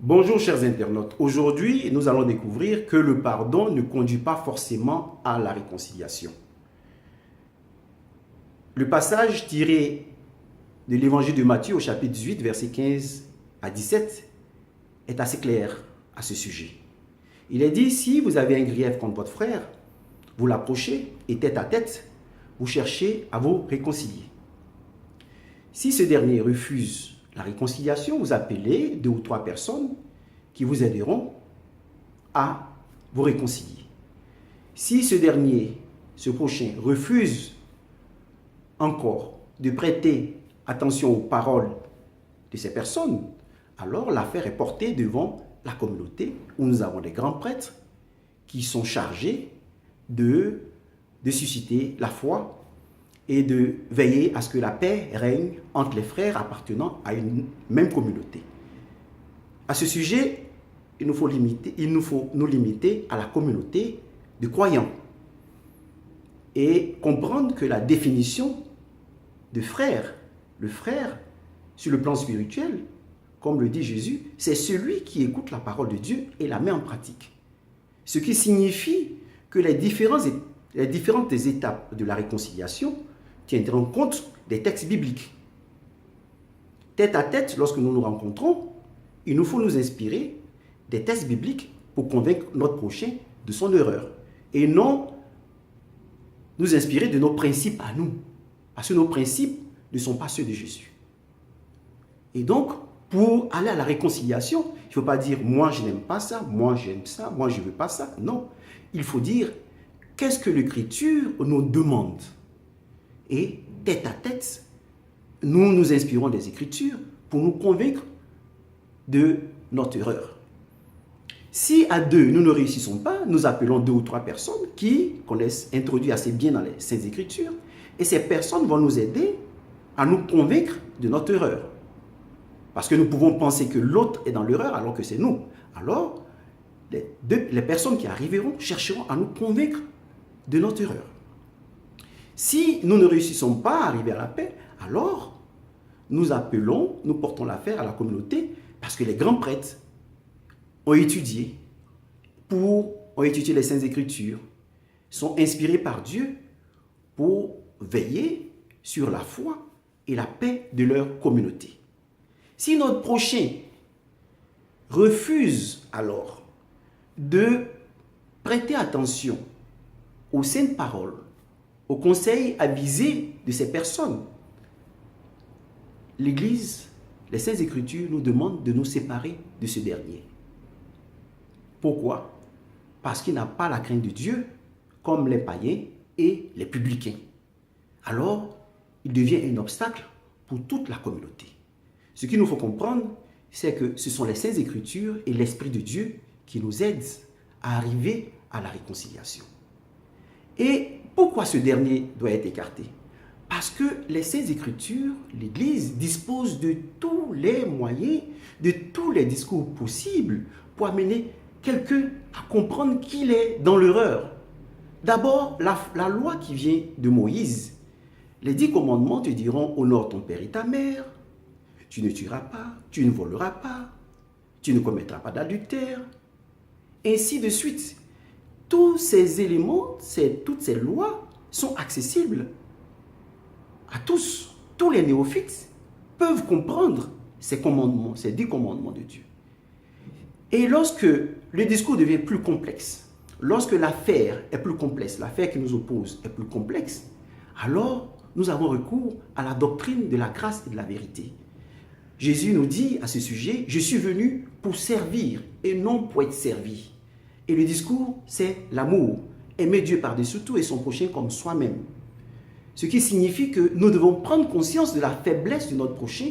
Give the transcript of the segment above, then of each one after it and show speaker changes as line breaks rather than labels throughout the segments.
Bonjour chers internautes, aujourd'hui nous allons découvrir que le pardon ne conduit pas forcément à la réconciliation. Le passage tiré de l'évangile de Matthieu au chapitre 18 versets 15 à 17 est assez clair à ce sujet. Il est dit, si vous avez un grief contre votre frère, vous l'approchez et tête à tête, vous cherchez à vous réconcilier. Si ce dernier refuse la réconciliation, vous appelez 2 ou 3 personnes qui vous aideront à vous réconcilier. Si ce dernier, ce prochain, refuse encore de prêter attention aux paroles de ces personnes, alors l'affaire est portée devant la communauté où nous avons des grands prêtres qui sont chargés de susciter la foi et de veiller à ce que la paix règne entre les frères appartenant à une même communauté. À ce sujet, il nous faut nous limiter à la communauté de croyants et comprendre que la définition de frère, le frère, sur le plan spirituel, comme le dit Jésus, c'est celui qui écoute la parole de Dieu et la met en pratique. Ce qui signifie que les différentes étapes de la réconciliation tiendront compte des textes bibliques. Tête à tête, lorsque nous nous rencontrons, il nous faut nous inspirer des textes bibliques pour convaincre notre prochain de son erreur et non nous inspirer de nos principes à nous, parce que nos principes ne sont pas ceux de Jésus. Et donc, pour aller à la réconciliation, il ne faut pas dire « moi je n'aime pas ça, moi j'aime ça, moi je ne veux pas ça ». Non, il faut dire « qu'est-ce que l'Écriture nous demande ?» Et tête à tête, nous nous inspirons des Écritures pour nous convaincre de notre erreur. Si à deux, nous ne réussissons pas, nous appelons 2 ou 3 personnes qui connaissent, introduit assez bien dans les Saintes Écritures, et ces personnes vont nous aider à nous convaincre de notre erreur. Parce que nous pouvons penser que l'autre est dans l'erreur alors que c'est nous. Alors, les personnes qui arriveront chercheront à nous convaincre de notre erreur. Si nous ne réussissons pas à arriver à la paix, alors nous portons l'affaire à la communauté parce que les grands prêtres ont étudié les Saintes Écritures, sont inspirés par Dieu pour veiller sur la foi et la paix de leur communauté. Si notre prochain refuse alors de prêter attention aux saintes paroles, aux conseils avisés de ces personnes, l'Église, les Saintes Écritures nous demandent de nous séparer de ce dernier. Pourquoi? Parce qu'il n'a pas la crainte de Dieu comme les païens et les publicains. Alors, il devient un obstacle pour toute la communauté. Ce qu'il nous faut comprendre, c'est que ce sont les Saintes Écritures et l'Esprit de Dieu qui nous aident à arriver à la réconciliation. Et pourquoi ce dernier doit être écarté? Parce que les Saintes Écritures, l'Église dispose de tous les moyens, de tous les discours possibles pour amener quelqu'un à comprendre qu'il est dans l'erreur. D'abord, la loi qui vient de Moïse, les 10 commandements te diront « honore ton père et ta mère », tu ne tueras pas, tu ne voleras pas, tu ne commettras pas d'adultère, ainsi de suite. Tous ces éléments, toutes ces lois sont accessibles à tous. Tous les néophytes peuvent comprendre ces commandements, ces 10 commandements de Dieu. Et lorsque le discours devient plus complexe, lorsque l'affaire est plus complexe, l'affaire qui nous oppose est plus complexe, alors nous avons recours à la doctrine de la grâce et de la vérité. Jésus nous dit à ce sujet, « Je suis venu pour servir et non pour être servi. » Et le discours, c'est l'amour. Aimer Dieu par-dessus tout et son prochain comme soi-même. Ce qui signifie que nous devons prendre conscience de la faiblesse de notre prochain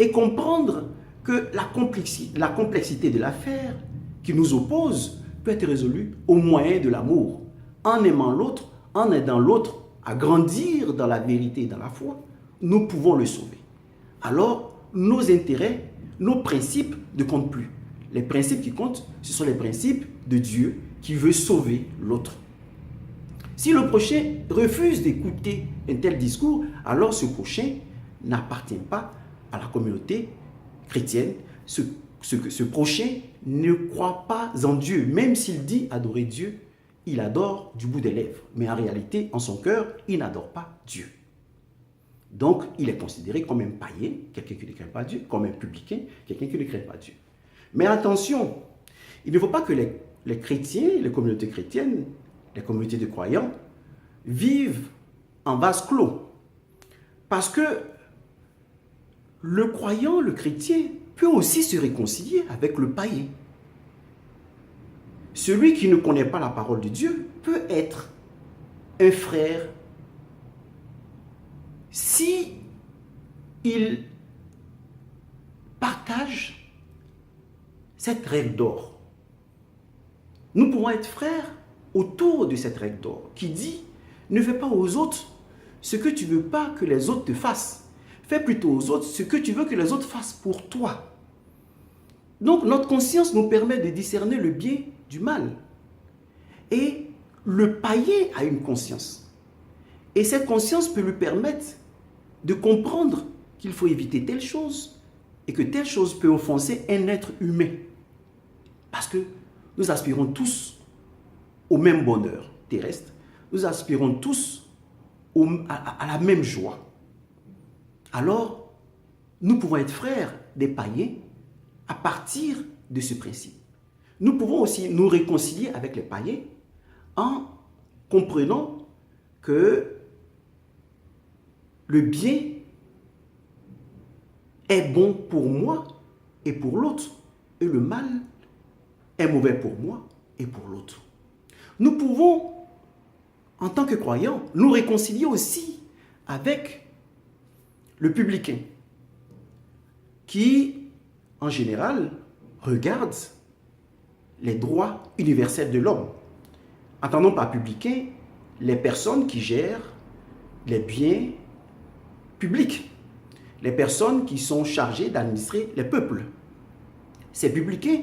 et comprendre que la complexité de l'affaire qui nous oppose peut être résolue au moyen de l'amour. En aimant l'autre, en aidant l'autre à grandir dans la vérité et dans la foi, nous pouvons le sauver. Alors, nos intérêts, nos principes ne comptent plus. Les principes qui comptent, ce sont les principes de Dieu qui veut sauver l'autre. Si le prochain refuse d'écouter un tel discours, alors ce prochain n'appartient pas à la communauté chrétienne. Ce ce prochain ne croit pas en Dieu. Même s'il dit adorer Dieu, il adore du bout des lèvres. Mais en réalité, en son cœur, il n'adore pas Dieu. Donc, il est considéré comme un païen, quelqu'un qui ne craint pas Dieu, comme un publicain, quelqu'un qui ne craint pas Dieu. Mais attention, il ne faut pas que les chrétiens, les communautés chrétiennes, les communautés de croyants, vivent en vase clos. Parce que le croyant, le chrétien, peut aussi se réconcilier avec le païen. Celui qui ne connaît pas la parole de Dieu peut être un frère si il partage cette règle d'or. Nous pouvons être frères autour de cette règle d'or qui dit ne fais pas aux autres ce que tu ne veux pas que les autres te fassent. Fais plutôt aux autres ce que tu veux que les autres fassent pour toi. Donc notre conscience nous permet de discerner le bien du mal. Et le païen a une conscience. Et cette conscience peut lui permettre de comprendre qu'il faut éviter telle chose et que telle chose peut offenser un être humain. Parce que nous aspirons tous au même bonheur terrestre. Nous aspirons tous à la même joie. Alors, nous pouvons être frères des païens à partir de ce principe. Nous pouvons aussi nous réconcilier avec les païens en comprenant que le bien est bon pour moi et pour l'autre, et le mal est mauvais pour moi et pour l'autre. Nous pouvons, en tant que croyants, nous réconcilier aussi avec le publicain qui, en général, regarde les droits universels de l'homme. Entendons par publicain les personnes qui gèrent les biens publics, les personnes qui sont chargées d'administrer les peuples. Ces publicains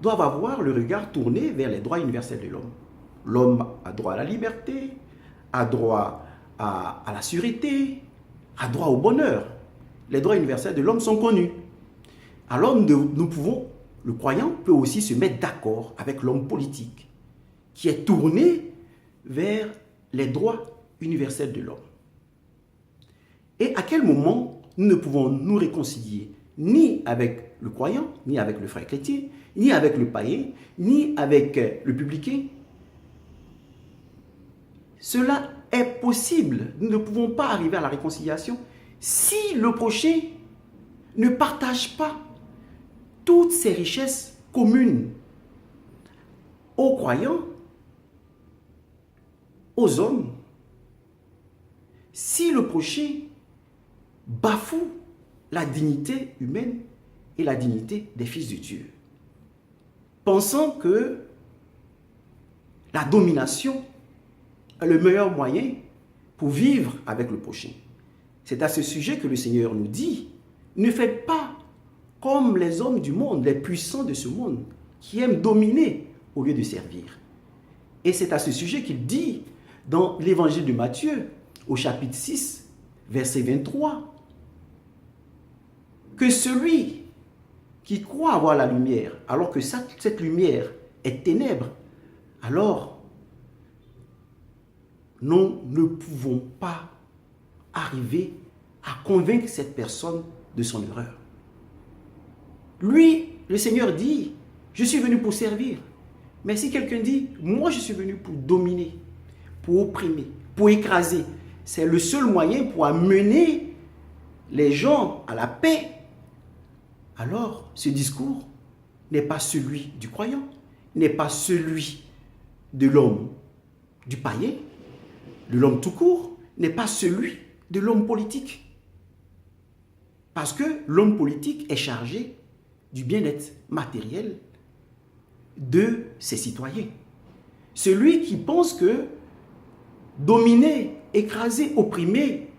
doivent avoir le regard tourné vers les droits universels de l'homme. L'homme a droit à la liberté, a droit à la sûreté, a droit au bonheur. Les droits universels de l'homme sont connus. Alors nous pouvons, le croyant peut aussi se mettre d'accord avec l'homme politique qui est tourné vers les droits universels de l'homme. Et à quel moment nous ne pouvons nous réconcilier ni avec le croyant, ni avec le frère chrétien, ni avec le païen, ni avec le publicain? Cela est possible. Nous ne pouvons pas arriver à la réconciliation si le prochain ne partage pas toutes ces richesses communes aux croyants, aux hommes. Si le prochain bafoue la dignité humaine et la dignité des fils de Dieu, pensant que la domination est le meilleur moyen pour vivre avec le prochain. C'est à ce sujet que le Seigneur nous dit, ne faites pas comme les hommes du monde, les puissants de ce monde, qui aiment dominer au lieu de servir. Et c'est à ce sujet qu'il dit dans l'évangile de Matthieu, au chapitre 6, verset 23, que celui qui croit avoir la lumière, alors que cette lumière est ténèbre, alors nous ne pouvons pas arriver à convaincre cette personne de son erreur. Lui, le Seigneur dit, je suis venu pour servir. Mais si quelqu'un dit, moi je suis venu pour dominer, pour opprimer, pour écraser, c'est le seul moyen pour amener les gens à la paix, alors ce discours n'est pas celui du croyant, n'est pas celui de l'homme, du païen, de l'homme tout court, n'est pas celui de l'homme politique. Parce que l'homme politique est chargé du bien-être matériel de ses citoyens. Celui qui pense que dominer, écraser, opprimer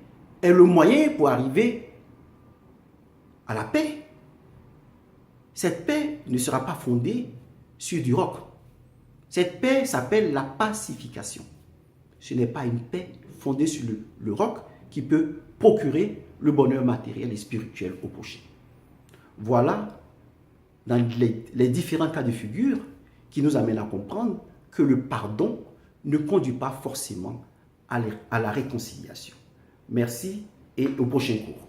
est le moyen pour arriver à la paix, cette paix ne sera pas fondée sur du roc. Cette paix s'appelle la pacification. Ce n'est pas une paix fondée sur le roc qui peut procurer le bonheur matériel et spirituel au prochain. Voilà dans les différents cas de figure qui nous amènent à comprendre que le pardon ne conduit pas forcément à la réconciliation. Merci et au prochain cours.